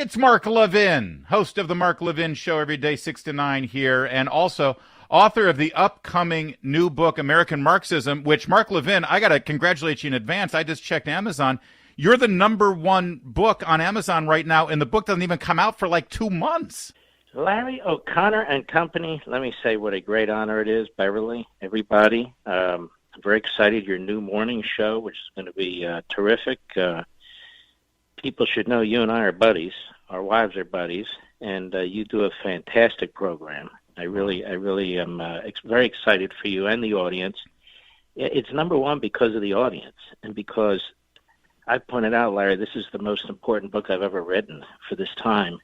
It's Mark Levin, host of the Mark Levin Show every day, 6 to 9 here, and also author of the upcoming new book, American Marxism, which, Mark Levin, I got to congratulate you in advance. I just checked Amazon. You're the #1 book on Amazon right now, and the book doesn't even come out for like 2 months. Larry O'Connor and Company, let me say what a great honor it is, Beverly, everybody. I'm very excited. Your new morning show, which is going to be terrific. People should know you and I are buddies. Our wives are buddies, and you do a fantastic program. I really am very excited for you and the audience. It's #1 because of the audience, and because I pointed out, Larry, this is the most important book I've ever written for this time,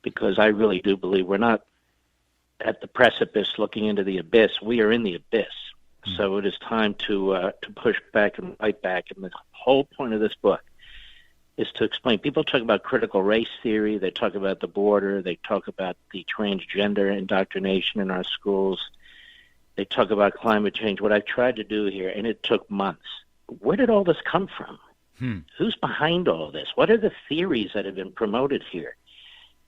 because I really do believe we're not at the precipice looking into the abyss. We are in the abyss. So it is time to push back and fight back. And the whole point of this book is to explain. People talk about critical race theory. They talk about the border. They talk about the transgender indoctrination in our schools. They talk about climate change. What I've tried to do here, and it took months, where did all this come from? Who's behind all this? What are the theories that have been promoted here?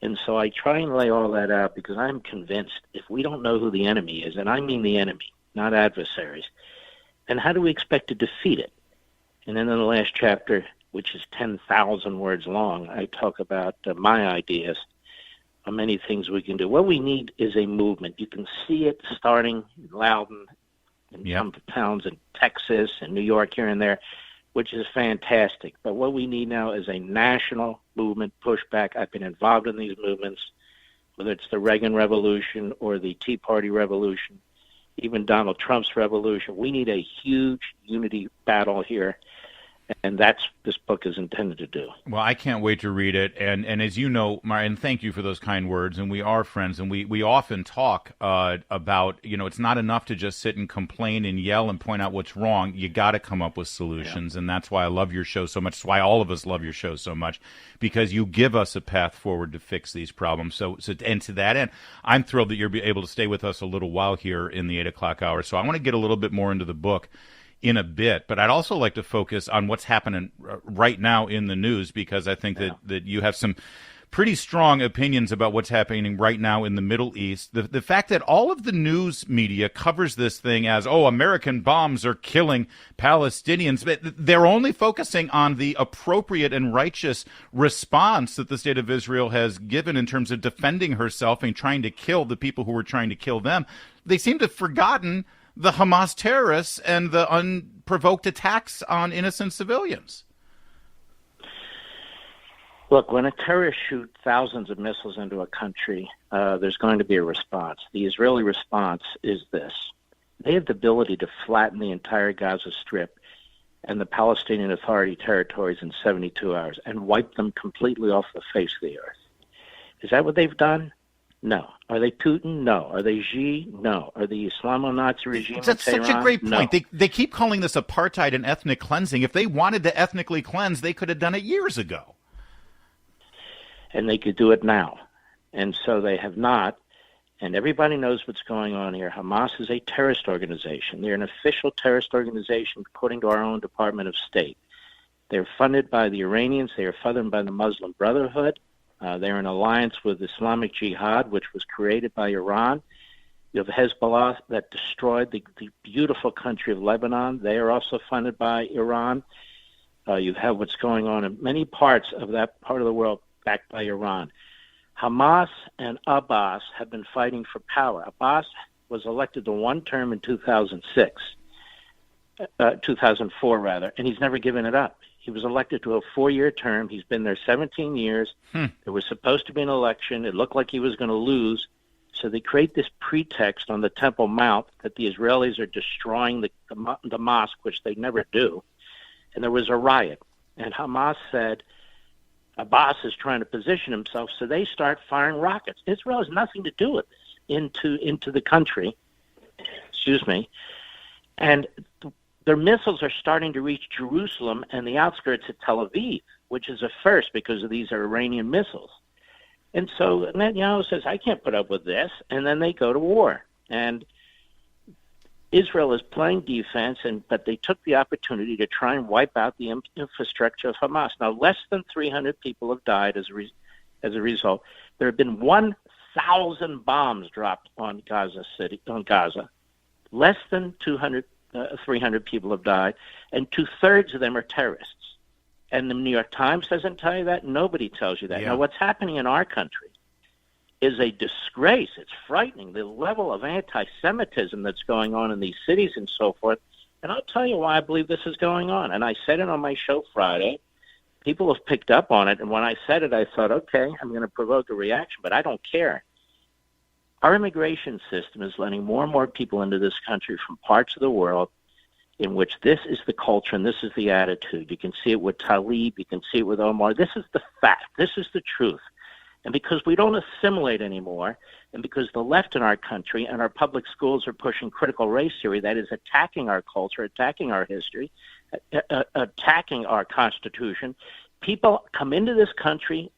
And so I try and lay all that out because I'm convinced if we don't know who the enemy is, and I mean the enemy, not adversaries, then how do we expect to defeat it? And then in the last chapter, which is 10,000 words long, I talk about my ideas on many things we can do. What we need is a movement. You can see it starting in Loudon and some towns in Texas and New York here and there, which is fantastic. But what we need now is a national movement pushback. I've been involved in these movements, whether it's the Reagan Revolution or the Tea Party Revolution, even Donald Trump's revolution. We need a huge unity battle here, and that's this book is intended to do. Well, I can't wait to read it. And as you know, and thank you for those kind words, and we are friends, and we often talk about, it's not enough to just sit and complain and yell and point out what's wrong. You got to come up with solutions, and that's why I love your show so much. That's why all of us love your show so much, because you give us a path forward to fix these problems. So and to that end, I'm thrilled that you're able to stay with us a little while here in the 8 o'clock hour. So I want to get a little bit more into the book in a bit, but I'd also like to focus on what's happening right now in the news, because I think that you have some pretty strong opinions about what's happening right now in the Middle East. The fact that all of the news media covers this thing as, American bombs are killing Palestinians, but they're only focusing on the appropriate and righteous response that the state of Israel has given in terms of defending herself and trying to kill the people who were trying to kill them. They seem to have forgotten the Hamas terrorists and the unprovoked attacks on innocent civilians. Look, when a terrorist shoots thousands of missiles into a country, there's going to be a response. The Israeli response is this. They have the ability to flatten the entire Gaza Strip and the Palestinian Authority territories in 72 hours and wipe them completely off the face of the earth. Is that what they've done? No. Are they Putin? No. Are they Xi? No. Are the Islamo-Nazi regime That's such Tehran? a great point. No. They keep calling this apartheid and ethnic cleansing. If they wanted to ethnically cleanse, they could have done it years ago. And they could do it now. And so they have not. And everybody knows what's going on here. Hamas is a terrorist organization. They're an official terrorist organization according to our own Department of State. They're funded by the Iranians. They are funded by the Muslim Brotherhood. They're in alliance with Islamic Jihad, which was created by Iran. You have Hezbollah that destroyed the beautiful country of Lebanon. They are also funded by Iran. You have what's going on in many parts of that part of the world backed by Iran. Hamas and Abbas have been fighting for power. Abbas was elected to one term in 2004 rather, and he's never given it up. He was elected to a 4-year term. He's been there 17 years. There was supposed to be an election. It looked like he was going to lose. So they create this pretext on the Temple Mount that the Israelis are destroying the mosque, which they never do. And there was a riot. And Hamas said, Abbas is trying to position himself, so they start firing rockets. Israel has nothing to do with this into the country. Excuse me. And their missiles are starting to reach Jerusalem and the outskirts of Tel Aviv, which is a first because of these are Iranian missiles. And so Netanyahu says, I can't put up with this, and then they go to war. And Israel is playing defense, but they took the opportunity to try and wipe out the infrastructure of Hamas. Now, less than 300 people have died as as a result. There have been 1,000 bombs dropped on Gaza. Less than 300 people have died, and 2/3 of them are terrorists. And the New York Times doesn't tell you that. Nobody tells you that. Yeah. Now, what's happening in our country is a disgrace. It's frightening, the level of anti-Semitism that's going on in these cities and so forth. And I'll tell you why I believe this is going on. And I said it on my show Friday. People have picked up on it. And when I said it, I thought, okay, I'm going to provoke a reaction, but I don't care. Our immigration system is letting more and more people into this country from parts of the world in which this is the culture and this is the attitude. You can see it with Talib. You can see it with Omar. This is the fact. This is the truth. And because we don't assimilate anymore, and because the left in our country and our public schools are pushing critical race theory, that is attacking our culture, attacking our history, attacking our Constitution, people come into this country,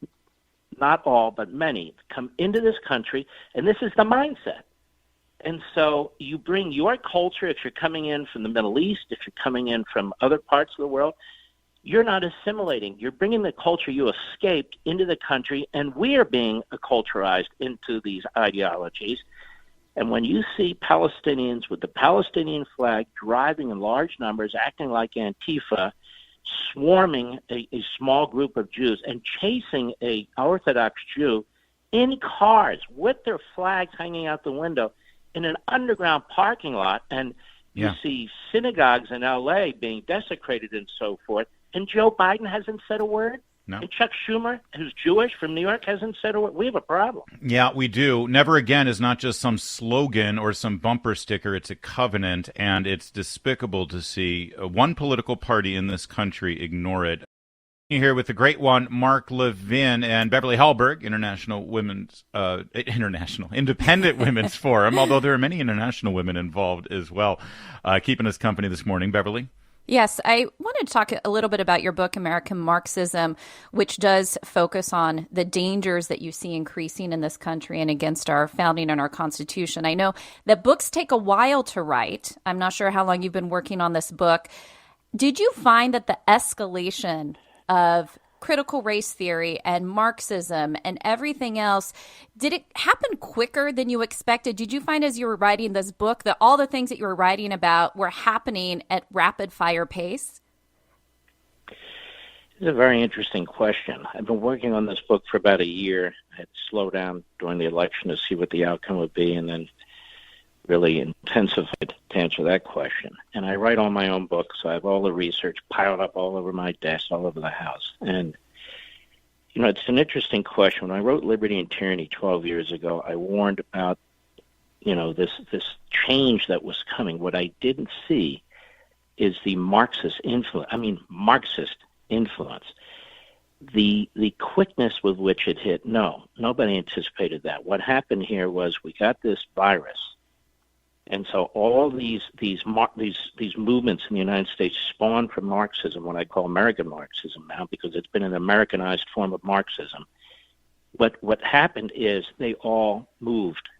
not all, but many, come into this country, and this is the mindset. And so you bring your culture, if you're coming in from the Middle East, if you're coming in from other parts of the world, you're not assimilating. You're bringing the culture you escaped into the country, and we are being acculturized into these ideologies. And when you see Palestinians with the Palestinian flag driving in large numbers, acting like Antifa, swarming a small group of Jews and chasing a Orthodox Jew in cars with their flags hanging out the window in an underground parking lot, and you see synagogues in L.A. being desecrated and so forth, and Joe Biden hasn't said a word? No. And Chuck Schumer, who's Jewish from New York, hasn't said a word. We have a problem. Yeah, we do. Never again is not just some slogan or some bumper sticker. It's a covenant, and it's despicable to see one political party in this country ignore it. Here with the great one, Mark Levin and Beverly Hallberg, Independent Women's Forum, although there are many international women involved as well, keeping us company this morning. Beverly? Yes, I wanted to talk a little bit about your book, American Marxism, which does focus on the dangers that you see increasing in this country and against our founding and our Constitution. I know that books take a while to write. I'm not sure how long you've been working on this book. Did you find that the escalation of critical race theory and Marxism and everything else, did it happen quicker than you expected? Did you find as you were writing this book that all the things that you were writing about were happening at rapid fire pace? It's a very interesting question. I've been working on this book for about a year. I had to slow down during the election to see what the outcome would be, and then really intensified to answer that question. And I write all my own books, so I have all the research piled up all over my desk, all over the house. And, you know, it's an interesting question. When I wrote Liberty and Tyranny 12 years ago, I warned about, you know, this change that was coming. What I didn't see is the Marxist influence. The quickness with which it hit, no, nobody anticipated that. What happened here was we got this virus. And so all these movements in the United States spawned from Marxism, what I call American Marxism now, because it's been an Americanized form of Marxism. What happened is they all moved,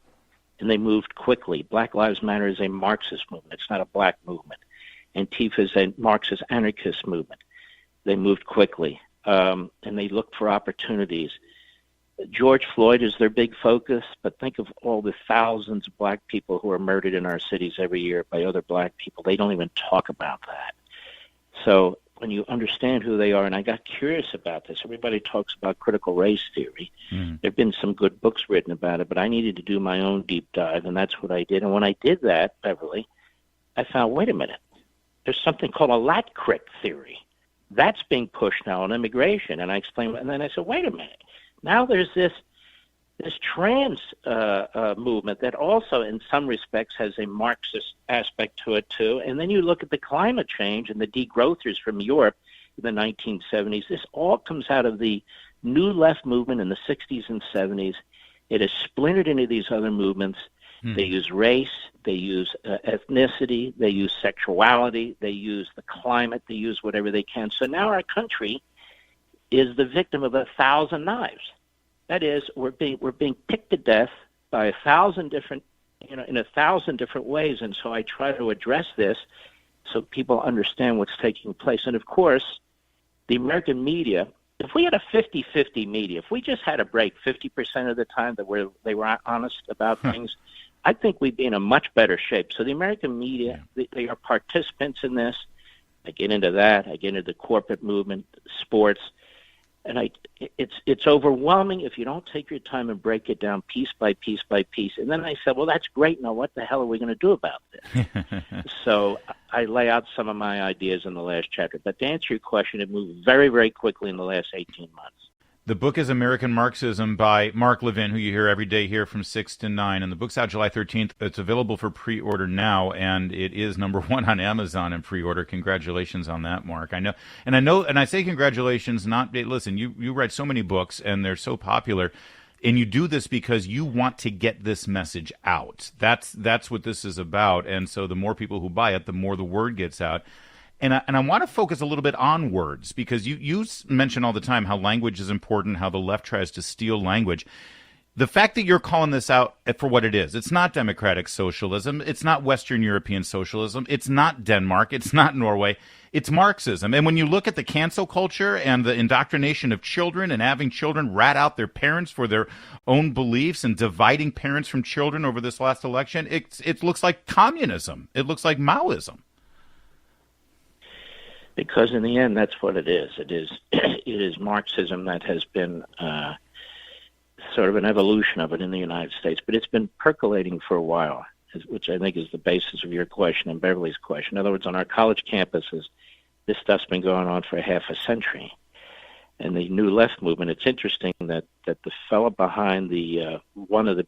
and they moved quickly. Black Lives Matter is a Marxist movement. It's not a black movement. Antifa is a Marxist anarchist movement. They moved quickly, and they looked for opportunities. George Floyd is their big focus, but think of all the thousands of black people who are murdered in our cities every year by other black people. They don't even talk about that. So when you understand who they are, and I got curious about this, everybody talks about critical race theory. There have been some good books written about it, but I needed to do my own deep dive, and that's what I did. And when I did that, Beverly, I found, wait a minute, there's something called a lat crit theory. That's being pushed now on immigration. And I explained, and then I said, wait a minute. Now there's this trans movement that also, in some respects, has a Marxist aspect to it too. And then you look at the climate change and the degrowthers from Europe in the 1970s. This all comes out of the new left movement in the 60s and 70s. It is splintered into these other movements. They use race, they use ethnicity, they use sexuality, they use the climate, they use whatever they can. So now our country is the victim of 1,000 knives. That is, we're being picked to death by 1,000 different, in 1,000 different ways. And so I try to address this so people understand what's taking place. And of course, the American media if we had a 50-50 media, if we just had a break 50% of the time that they were honest about things, I think we'd be in a much better shape. So the American media, they are participants in this. I get into that. I get into the corporate movement, sports, and it's overwhelming if you don't take your time and break it down piece by piece by piece. And then I said, well, that's great. Now what the hell are we going to do about this? So I lay out some of my ideas in the last chapter. But to answer your question, it moved very, very quickly in the last 18 months. The book is American Marxism by Mark Levin, who you hear every day here from 6 to 9. And the book's out July 13th. It's available for pre-order now, and it is #1 on Amazon in pre-order. Congratulations on that, Mark. I know, and I say congratulations, listen, you write so many books, and they're so popular, and you do this because you want to get this message out. That's what this is about. And so the more people who buy it, the more the word gets out. And I want to focus a little bit on words, because you mention all the time how language is important, how the left tries to steal language. The fact that you're calling this out for what it is, it's not democratic socialism, it's not Western European socialism, it's not Denmark, it's not Norway, it's Marxism. And when you look at the cancel culture and the indoctrination of children and having children rat out their parents for their own beliefs and dividing parents from children over this last election, it looks like communism. It looks like Maoism. Because in the end, that's what it is. It is Marxism that has been sort of an evolution of it in the United States, but it's been percolating for a while, which I think is the basis of your question and Beverly's question. In other words, on our college campuses, this stuff's been going on for half a century. And the New Left movement, it's interesting that the fellow behind one of the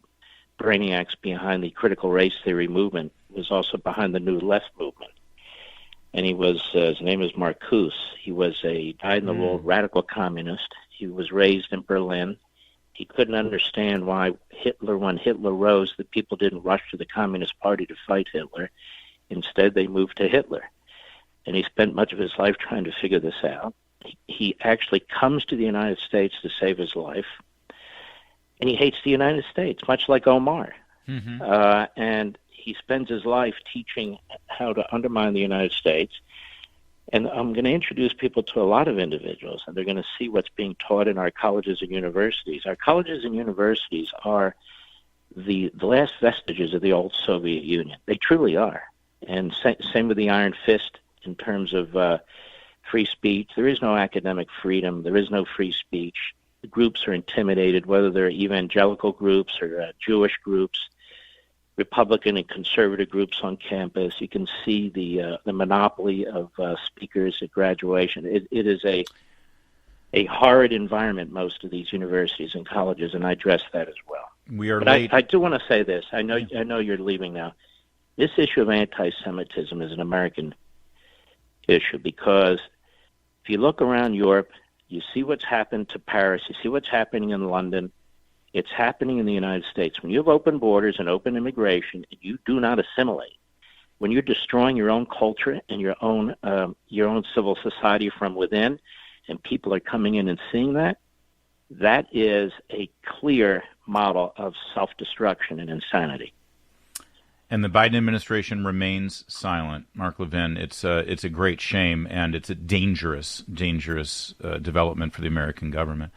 brainiacs behind the critical race theory movement was also behind the New Left movement. And his name is Marcuse. He was a dyed-in-the-wool radical communist. He was raised in Berlin. He couldn't understand why when Hitler rose, the people didn't rush to the Communist Party to fight Hitler. Instead, they moved to Hitler. And he spent much of his life trying to figure this out. He actually comes to the United States to save his life. And he hates the United States, much like Omar. Mm-hmm. And he spends his life teaching how to undermine the United States. And I'm going to introduce people to a lot of individuals, and they're going to see what's being taught in our colleges and universities. Our colleges and universities are the last vestiges of the old Soviet Union. They truly are. And same with the Iron Fist in terms of free speech. There is no academic freedom. There is no free speech. The groups are intimidated, whether they're evangelical groups or Jewish groups, Republican and conservative groups on campus. You can see the monopoly of speakers at graduation. It is a horrid environment, most of these universities and colleges, and I address that as well. We are but late. I do want to say this. I know you're leaving now. This issue of anti-Semitism is an American issue, because if you look around Europe, you see what's happened to Paris, you see what's happening in London. It's happening in the United States. When you have open borders and open immigration, you do not assimilate. When you're destroying your own culture and your own civil society from within, and people are coming in and seeing that, that is a clear model of self-destruction and insanity. And the Biden administration remains silent. Mark Levin, it's a great shame, and it's a dangerous development for the American government.